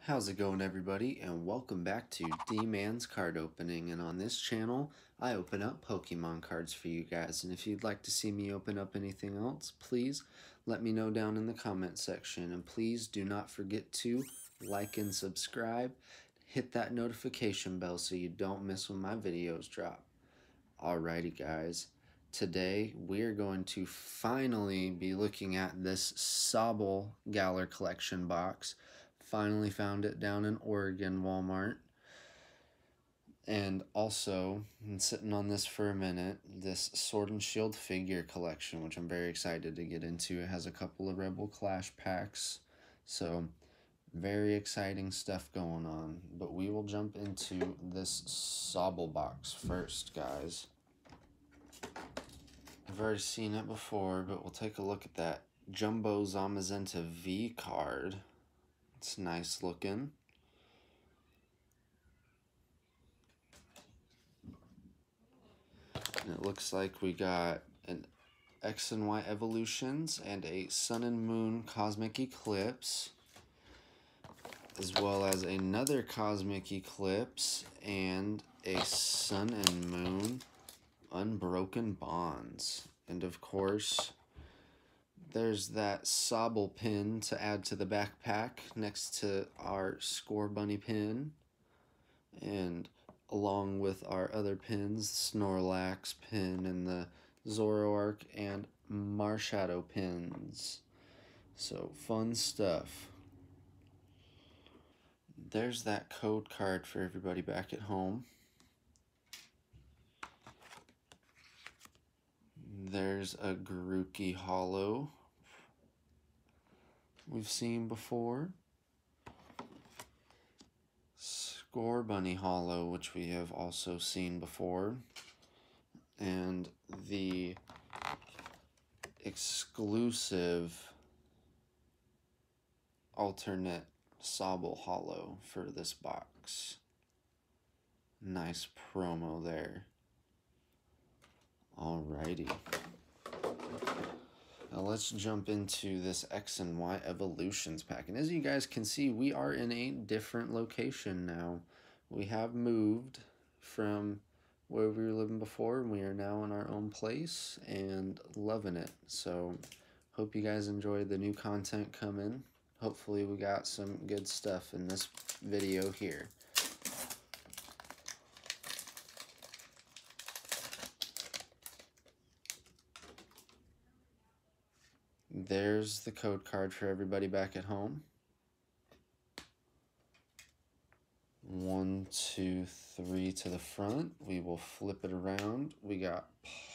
How's it going, everybody, and welcome back to D-Man's Card Opening. And on this channel, I open up Pokemon cards for you guys. And if you'd like to see me open up anything else, please let me know down in the comment section. And please do not forget to like and subscribe. Hit that notification bell so you don't miss when my videos drop. Alrighty, guys. Today, we're going to finally be looking at this Sobble Galar collection box. Finally found it down in Oregon Walmart. And also, sitting on this for a minute, this Sword and Shield figure collection, which I'm very excited to get into. It has a couple of Rebel Clash packs, so very exciting stuff going on. But we will jump into this Sobble box first, guys. I've already seen it before, but we'll take a look at that Jumbo Zamazenta V card. It's nice looking. And it looks like we got an X and Y Evolutions and a Sun and Moon Cosmic Eclipse, as well as another Cosmic Eclipse and a Sun and Moon Unbroken Bonds. And of course, there's that Sobble pin to add to the backpack next to our Score Bunny pin. And along with our other pins, Snorlax pin and the Zoroark and Marshadow pins. So fun stuff. There's that code card for everybody back at home. There's a Grookey Hollow we've seen before. Score Bunny Hollow, which we have also seen before. And the exclusive alternate Sobble Hollow for this box. Nice promo there. Alrighty. Now let's jump into this X and Y Evolutions pack. And as you guys can see, we are in a different location now. We have moved from where we were living before, and we are now in our own place and loving it. So hope you guys enjoyed the new content coming. Hopefully we got some good stuff in this video here. There's the code card for everybody back at home. 1, 2, 3 to the front. We will flip it around. We got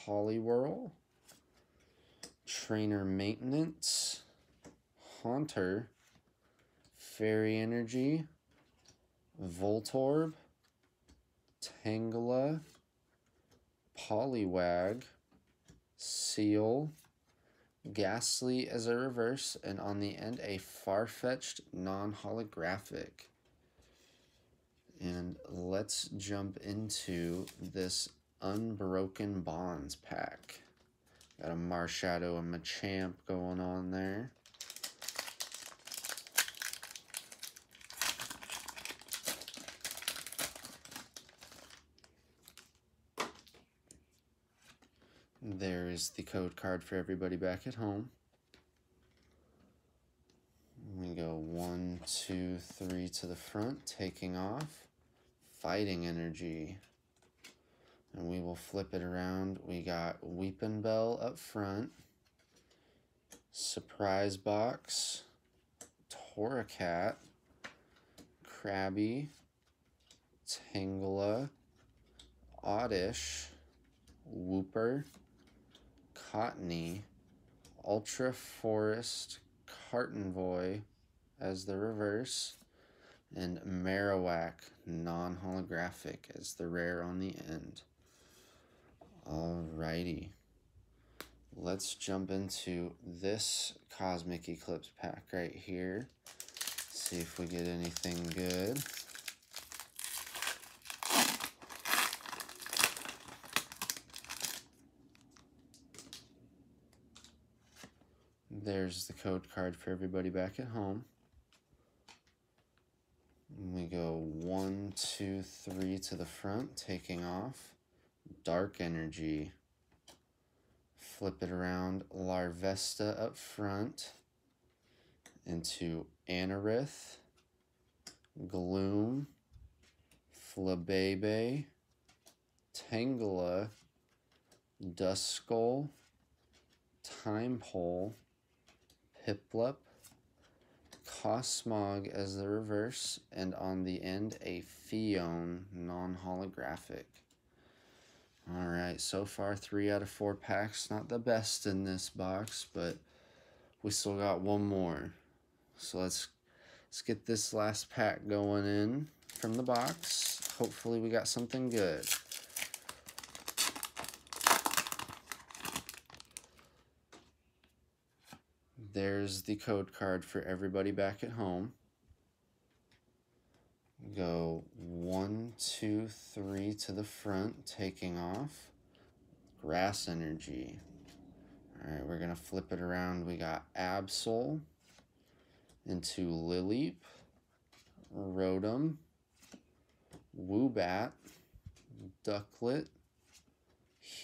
Poliwhirl, Trainer Maintenance, Haunter, Fairy Energy, Voltorb, Tangela, Poliwag, Seal, Ghastly as a reverse, and on the end, a Farfetch'd non-holographic. And let's jump into this Unbroken Bonds pack. Got a Marshadow and Machamp going on there. There is the code card for everybody back at home. We go 1, 2, 3 to the front, taking off. Fighting Energy. And we will flip it around. We got Weepin' Bell up front. Surprise Box. Torracat. Krabby. Tangela. Oddish. Wooper. Cottony, Ultra Forest Cartonvoy as the reverse, and Marowak non-holographic as the rare on the end. Alrighty. Let's jump into this Cosmic Eclipse pack right here. See if we get anything good. There's the code card for everybody back at home. Go 1, 2, 3 to the front, taking off. Dark Energy. Flip it around. Larvesta up front into Anorith, Gloom, Flabebe, Tangela, Duskull, Timepole, Piplup, Cosmog as the reverse, and on the end a Fion non-holographic. Alright, so far 3 out of 4 packs. Not the best in this box, but we still got one more. So let's get this last pack going in from the box. Hopefully we got something good. There's the code card for everybody back at home. Go 1, 2, 3 to the front, taking off. Grass Energy. Alright, we're going to flip it around. We got Absol into Lileep, Rotom, Woobat, Ducklet,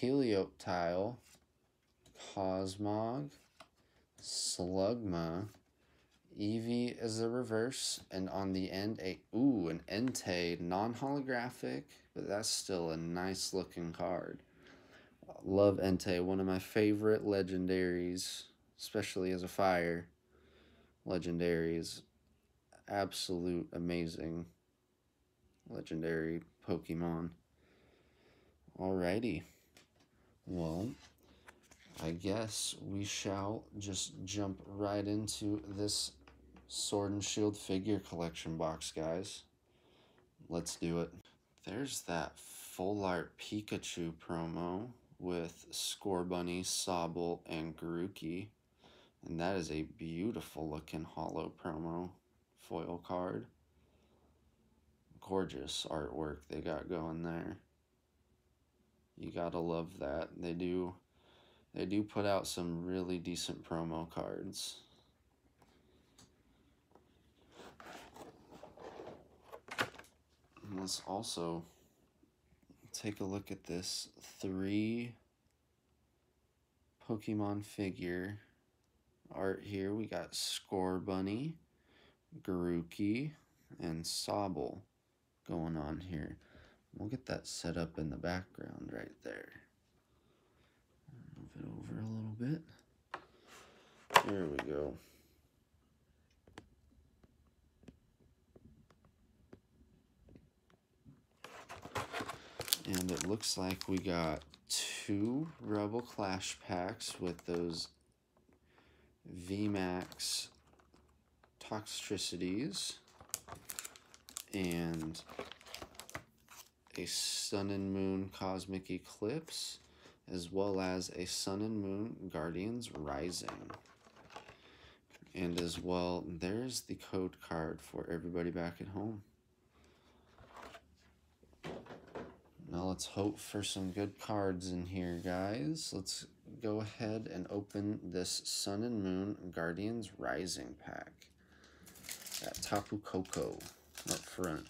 Helioptile, Cosmog, Slugma, Eevee as the reverse, and on the end an Entei non-holographic, but that's still a nice looking card. Love Entei, one of my favorite legendaries, especially as a fire legendaries. Absolute amazing legendary Pokemon. Alrighty, well, I guess we shall just jump right into this Sword and Shield figure collection box, guys. Let's do it. There's that full art Pikachu promo with Scorbunny, Sobble, and Grookey. And that is a beautiful looking holo promo foil card. Gorgeous artwork they got going there. You gotta love that. They do put out some really decent promo cards. And let's also take a look at this 3 Pokemon figure art here. We got Scorbunny, Grookey, and Sobble going on here. We'll get that set up in the background right there. Move it over a little bit. There we go. And it looks like we got 2 Rebel Clash packs with those VMAX Toxtricities and a Sun and Moon Cosmic Eclipse, as well as a Sun and Moon Guardians Rising. And as well, there's the code card for everybody back at home. Now let's hope for some good cards in here, guys. Let's go ahead and open this Sun and Moon Guardians Rising pack. Got Tapu Koko up front.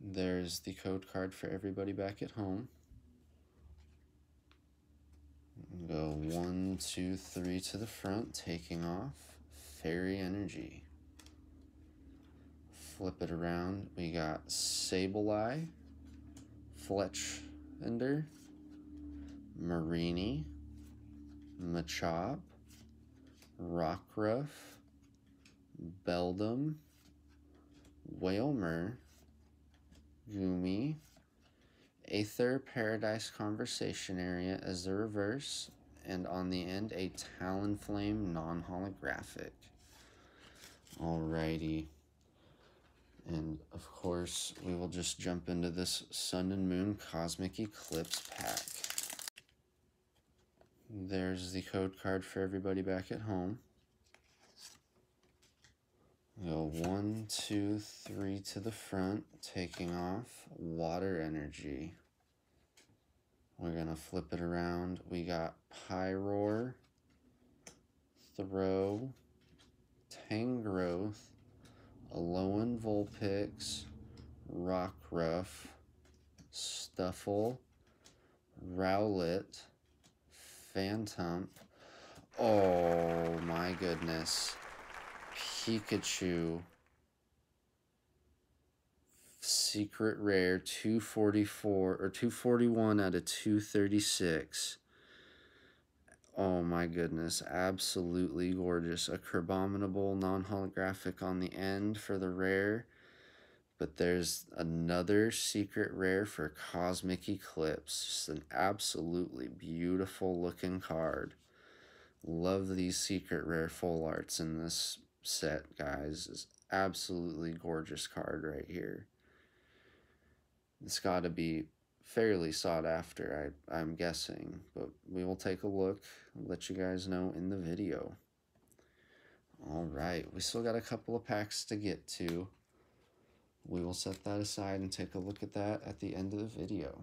There's the code card for everybody back at home. Go 1, 2, 3 to the front, taking off. Fairy Energy. Flip it around. We got Sableye, Fletchender, Marini, Machop, Rockruff, Beldum, Wailmer, Gumi, Aether Paradise Conversation Area as the reverse, and on the end a Talonflame non-holographic. Alrighty. And of course, we will just jump into this Sun and Moon Cosmic Eclipse pack. There's the code card for everybody back at home. Go 1, 2, 3 to the front, taking off. Water Energy. We're going to flip it around. We got Pyroar, Throw, Tangrowth, Alolan Vulpix, Rockruff, Stuffle, Rowlet, Phantump. Oh my goodness. Pikachu. Secret Rare 244 or 241 out of 236. Oh my goodness, absolutely gorgeous. A Crabominable non-holographic on the end for the rare. But there's another secret rare for Cosmic Eclipse. Just an absolutely beautiful looking card. Love these secret rare full arts in this set, guys. It's absolutely gorgeous card right here. It's got to be fairly sought after, I'm guessing, but we will take a look, let you guys know in the video. Alright, we still got a couple of packs to get to. We will set that aside and take a look at that at the end of the video.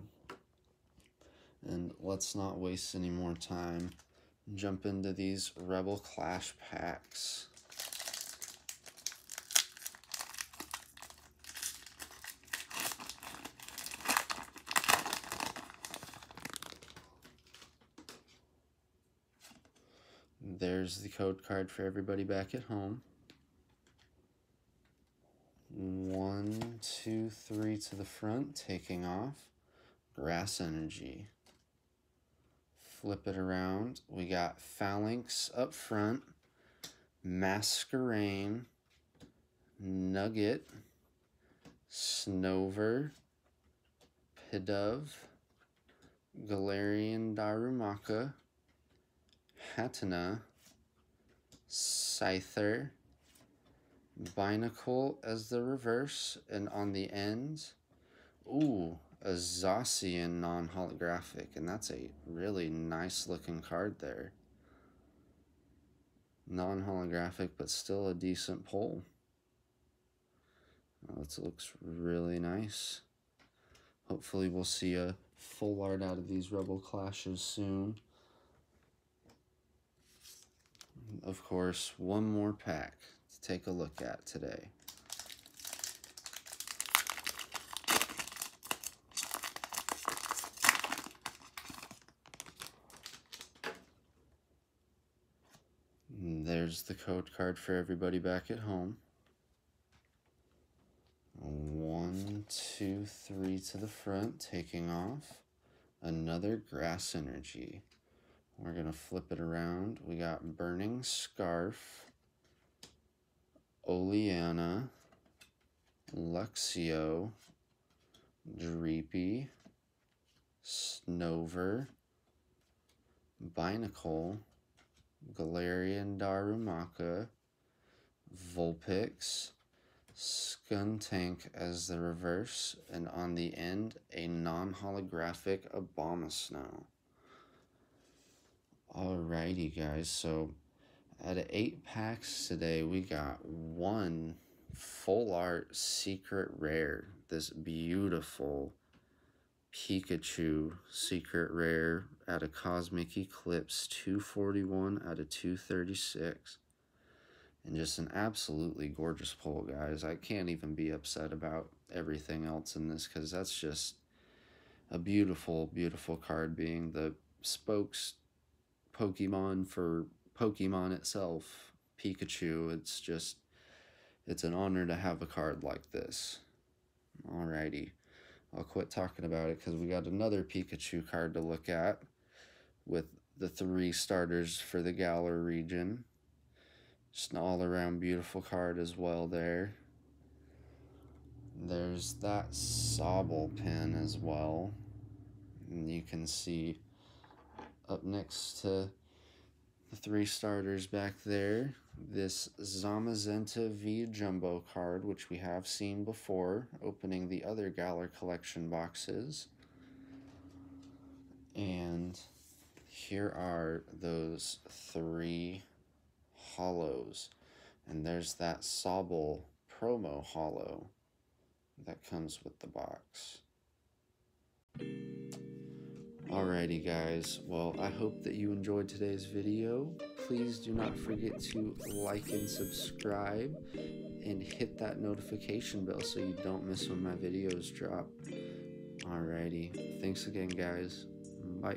And let's not waste any more time. Jump into these Rebel Clash packs. There's the code card for everybody back at home. 1, 2, 3 to the front, taking off. Grass Energy. Flip it around. We got Phalanx up front, Masquerain, Nugget, Snover, Pidove, Galarian Darumaka, Hatenna, Scyther, Binacle as the reverse, and on the end, ooh, a Zacian non-holographic, and that's a really nice looking card there. Non-holographic, but still a decent pull. That looks really nice. Hopefully we'll see a full art out of these Rebel Clashes soon. Of course, one more pack to take a look at today. There's the code card for everybody back at home. 1, 2, 3 to the front, taking off. Another Grass Energy. We're going to flip it around. We got Burning Scarf, Oleana, Luxio, Dreepy, Snover, Binacle, Galarian Darumaka, Vulpix, Skuntank as the reverse, and on the end, a non-holographic Abomasnow. Alrighty guys, so out of 8 packs today, we got one full art secret rare. This beautiful Pikachu secret rare out of Cosmic Eclipse, 241 out of 236. And just an absolutely gorgeous pull, guys. I can't even be upset about everything else in this, because that's just a beautiful, beautiful card, being the spokes Pokemon for Pokemon itself, Pikachu. It's an honor to have a card like this. Alrighty, I'll quit talking about it because we got another Pikachu card to look at with the 3 starters for the Galar region. Just an all-around beautiful card as well there. There's that Sobble pin as well. And you can see up next to the 3 starters back there, this Zamazenta V Jumbo card, which we have seen before, opening the other Galar collection boxes. And here are those 3 hollows. And there's that Sobble promo hollow that comes with the box. Alrighty guys, well I hope that you enjoyed today's video. Please do not forget to like and subscribe and hit that notification bell so you don't miss when my videos drop. Alrighty, thanks again guys, bye.